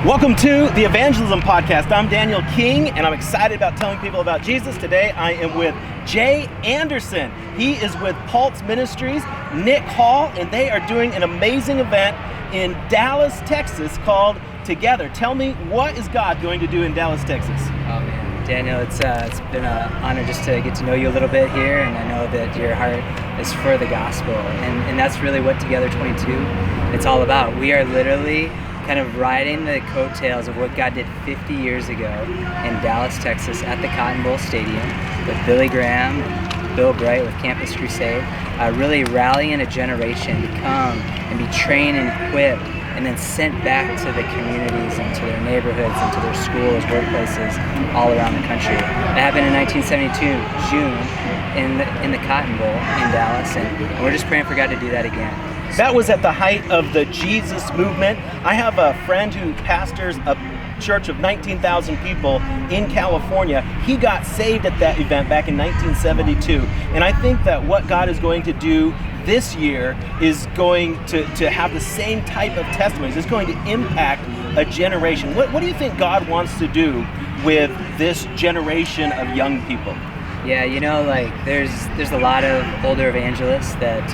Welcome to the Evangelism Podcast. I'm Daniel King, and I'm excited about telling people about Jesus. Today, I am with Jay Anderson. He is with Pulse Ministries, Nick Hall, and they are doing an amazing event in Dallas, Texas called Together. Tell me, what is God going to do in Dallas, Texas? Oh man, Daniel, it's been an honor just to get to know you a little bit here, and I know that your heart is for the gospel, and that's really what Together 22 it's all about. We are literally kind of riding the coattails of what God did 50 years ago in Dallas, Texas at the Cotton Bowl Stadium with Billy Graham and Bill Bright with Campus Crusade, really rallying a generation to come and be trained and equipped and then sent back to the communities and to their neighborhoods and to their schools, workplaces all around the country. That happened in 1972, June, in the Cotton Bowl in Dallas, and we're just praying for God to do that again. That was at the height of the Jesus movement. I have a friend who pastors a church of 19,000 people in California. He got saved at that event back in 1972. And I think that what God is going to do this year is going to have the same type of testimonies. It's going to impact a generation. What do you think God wants to do with this generation of young people? Yeah, you know, like there's a lot of older evangelists that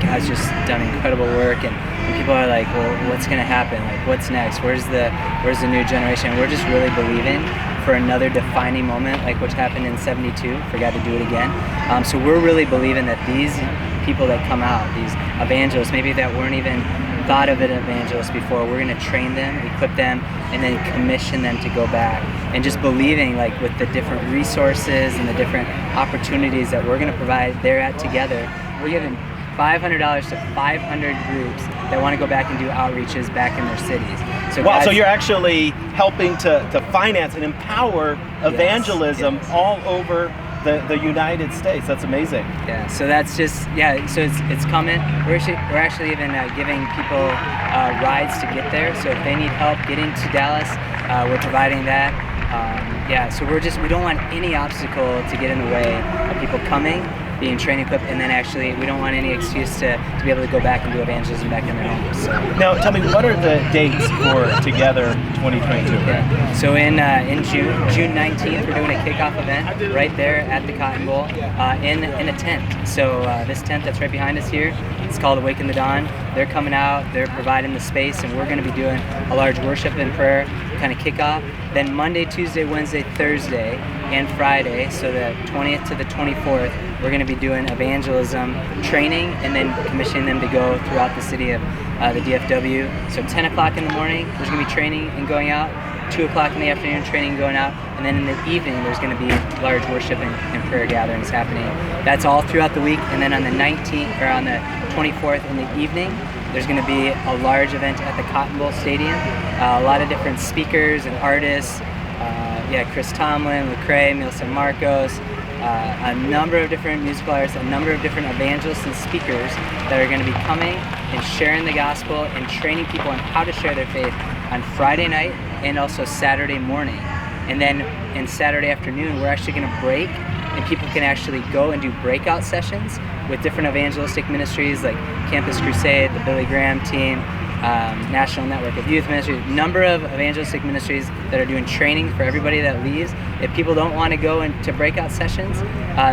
God's just done incredible work, and people are like, well, what's going to happen? Like, what's next? Where's the new generation? We're just really believing for another defining moment, like what happened in '72, for God to do it again. So we're really believing that these people that come out, these evangelists, maybe that weren't even thought of an evangelist before, we're going to train them, equip them, and then commission them to go back. And just believing, like, with the different resources and the different opportunities that we're going to provide there at Together, we're giving $500 to 500 groups that want to go back and do outreaches back in their cities. So wow, so you're actually helping to finance and empower evangelism all over the United States. That's amazing. Yeah, so that's just, so it's coming. We're actually even giving people rides to get there. So if they need help getting to Dallas, we're providing that. So we don't want any obstacle to get in the way of people coming, being trained and equipped, and then actually we don't want any excuse to be able to go back and do evangelism back in their homes. So. Now tell me, what are the dates for Together 2022? Yeah. So in June 19th, we're doing a kickoff event right there at the Cotton Bowl in a tent. So this tent that's right behind us here, it's called Awaken the Dawn. They're coming out, they're providing the space, and we're going to be doing a large worship and prayer kind of kickoff. Then Monday, Tuesday, Wednesday, Thursday, and Friday, so the 20th to the 24th, we're going to be doing evangelism training and then commissioning them to go throughout the city of the DFW. So 10 o'clock in the morning, there's going to be training and going out. 2 o'clock in the afternoon, training and going out. And then in the evening, there's going to be large worship and prayer gatherings happening. That's all throughout the week. And then on the 19th, or on the 24th in the evening, there's going to be a large event at the Cotton Bowl Stadium. A lot of different speakers and artists. Chris Tomlin, Lecrae, Mil San Marcos, a number of different musical artists, a number of different evangelists and speakers that are going to be coming and sharing the gospel and training people on how to share their faith on Friday night and also Saturday morning. And then in Saturday afternoon, we're actually going to break, and people can actually go and do breakout sessions with different evangelistic ministries like Campus Crusade, the Billy Graham team, National Network of Youth Ministries, a number of evangelistic ministries that are doing training for everybody that leaves. If people don't want to go into breakout sessions,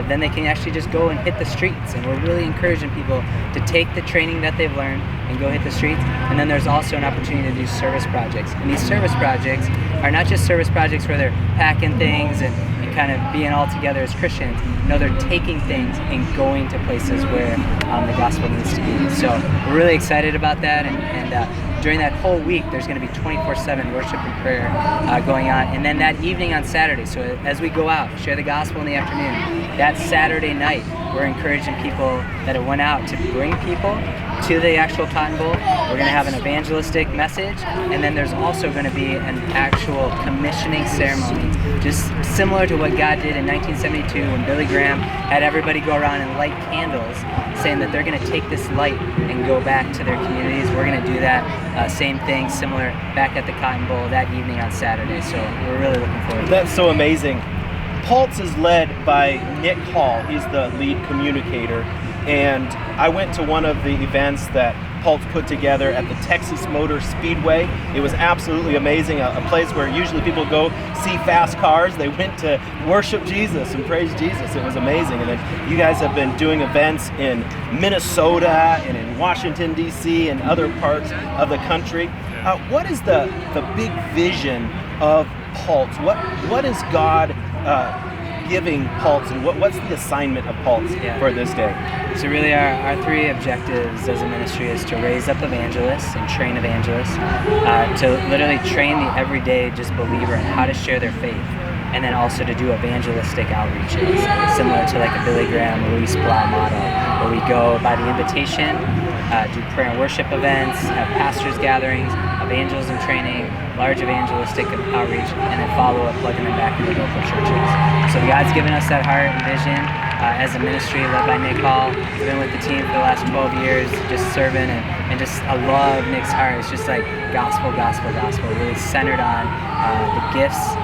then they can actually just go and hit the streets. And we're really encouraging people to take the training that they've learned and go hit the streets. And then there's also an opportunity to do service projects. And these service projects are not just service projects where they're packing things and kind of being all together as Christians. No, they're taking things and going to places where the gospel needs to be. So we're really excited about that, and during that whole week, there's going to be 24/7 worship and prayer going on. And then that evening on Saturday, so as we go out, share the gospel in the afternoon, that Saturday night, we're encouraging people that have went out to bring people to the actual Cotton Bowl. We're going to have an evangelistic message, and then there's also going to be an actual commissioning ceremony, just similar to what God did in 1972 when Billy Graham had everybody go around and light candles, saying that they're going to take this light and go back to their communities. We're going to do that same thing, similar, back at the Cotton Bowl that evening on Saturday. So we're really looking forward to it. That's so amazing. Pulse is led by Nick Hall. He's the lead communicator. And I went to one of the events that Paul's put together at the Texas Motor Speedway. It was absolutely amazing, a place where usually people go see fast cars. They went to worship Jesus and praise Jesus. It was amazing. And then you guys have been doing events in Minnesota and in Washington, D.C. and other parts of the country. What is the big vision of Pulse? What is God giving Pulse, and what's the assignment of Pulse for this day? So really our three objectives as a ministry is to raise up evangelists and train evangelists, to literally train the everyday just believer in how to share their faith, and then also to do evangelistic outreaches, similar to like a Billy Graham, Luis Blau model, where we go by the invitation, do prayer and worship events, have pastors gatherings, evangelism training, large evangelistic outreach, and then follow up, plugging them back into local churches. So God's given us that heart and vision as a ministry led by Nick Hall. I've been with the team for the last 12 years, just serving, and just I love Nick's heart. It's just like gospel, really centered on the gifts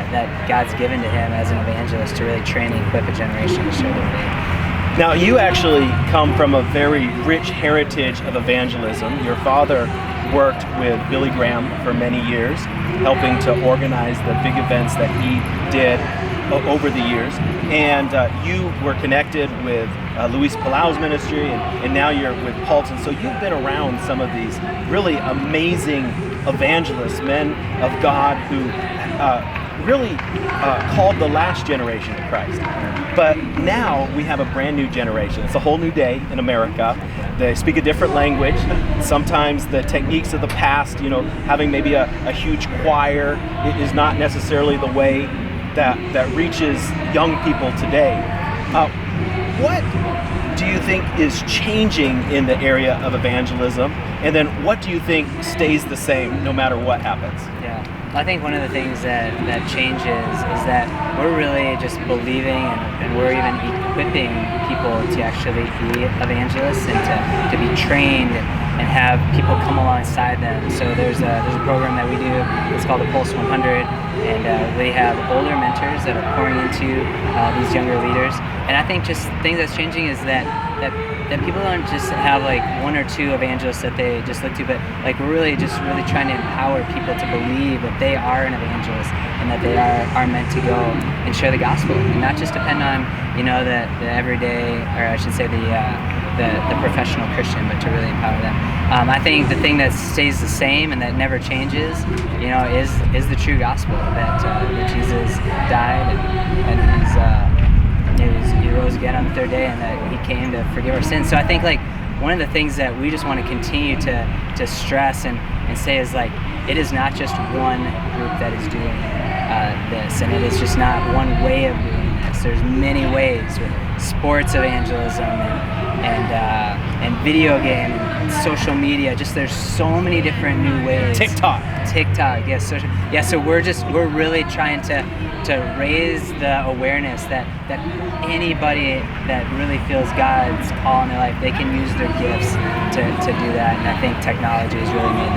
that God's given to him as an evangelist to really train and equip a generation to share their faith. Now, you actually come from a very rich heritage of evangelism. Your father worked with Billy Graham for many years, helping to organize the big events that he did over the years. And you were connected with Luis Palau's ministry, and now you're with Pulse. And so you've been around some of these really amazing evangelists, men of God who really called the last generation to Christ. But now we have a brand new generation. It's a whole new day in America. They speak a different language. Sometimes the techniques of the past, having maybe a huge choir, is not necessarily the way that reaches young people today. What do you think is changing in the area of evangelism? And then what do you think stays the same no matter what happens? Yeah. I think one of the things that changes is that we're really just believing and we're even equipping people to actually be evangelists and to be trained and have people come alongside them. So there's a program that we do. It's called the Pulse 100, and we have older mentors that are pouring into these younger leaders. And I think just things that's changing is that people don't just have like one or two evangelists that they just look to, but like we're really trying to empower people to believe that they are an evangelist and that they are meant to go and share the gospel and not just depend on the everyday, or I should say the professional Christian, but to really empower them. I think the thing that stays the same and that never changes, is the true gospel that Jesus died and he rose again on the third day, and that he came to forgive our sins. So I think like one of the things that we just want to continue to stress and say is like, it is not just one group that is doing this, and it is just not one way of doing this. There's many ways with sports evangelism and video game and social media. Just there's so many different new ways. TikTok, yes. So we're really trying to raise the awareness that anybody that really feels God's call in their life, they can use their gifts to do that. And I think technology has really made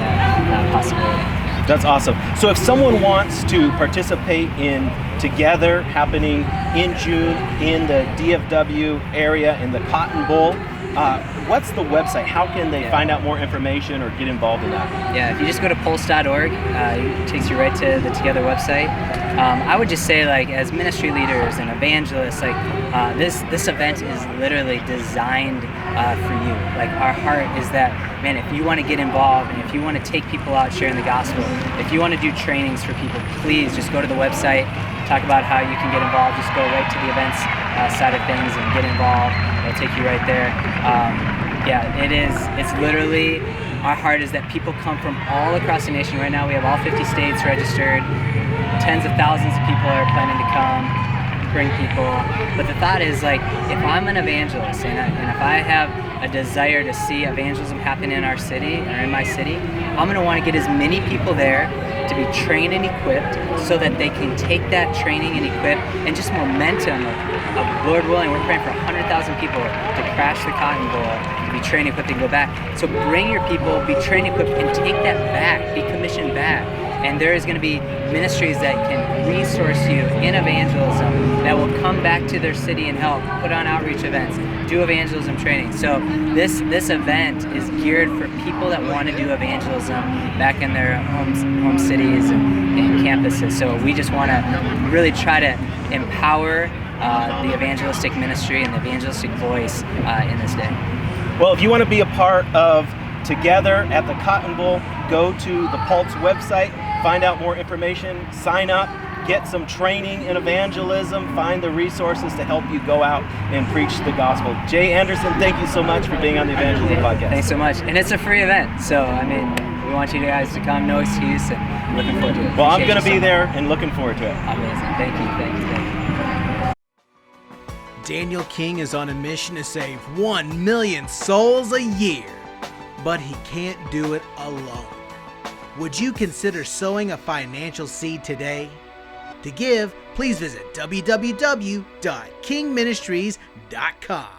that possibility. That's awesome. So if someone wants to participate in Together, happening in June in the DFW area in the Cotton Bowl, what's the website? How can they find out more information or get involved in that? Yeah, if you just go to pulse.org, it takes you right to the Together website. I would just say, like, as ministry leaders and evangelists, like this event is literally designed for you. Like, our heart is that, man, if you want to get involved and if you want to take people out sharing the gospel, if you want to do trainings for people, please just go to the website, talk about how you can get involved. Just go right to the events side of things and get involved. It'll take you right there. It's literally, our heart is that people come from all across the nation. Right now we have all 50 states registered. Tens of thousands of people are planning to come, bring people. But the thought is, like, if I'm an evangelist and if I have a desire to see evangelism happen in our city or in my city, I'm going to want to get as many people there to be trained and equipped so that they can take that training and equip and just momentum of Lord willing, we're praying for 100,000 people to crash the Cotton Bowl, to be trained, equipped, and go back. So bring your people, be trained, equipped, and take that back, be commissioned back. And there is going to be ministries that can resource you in evangelism that will come back to their city and help, put on outreach events, do evangelism training. So this event is geared for people that want to do evangelism back in their home cities and campuses. So we just want to really try to empower the evangelistic ministry and the evangelistic voice in this day. Well, if you want to be a part of Together at the Cotton Bowl, go to the Pulse website, find out more information, sign up, get some training in evangelism, find the resources to help you go out and preach the gospel. Jay Anderson, thank you so much for being on the Evangelism Podcast. Thanks so much. And it's a free event, so I mean, we want you guys to come, no excuse, and looking forward to it. Well, I'm going to be there and looking forward to it. Amazing. Thank you. Daniel King is on a mission to save 1 million souls a year, but he can't do it alone. Would you consider sowing a financial seed today? To give, please visit www.kingministries.com.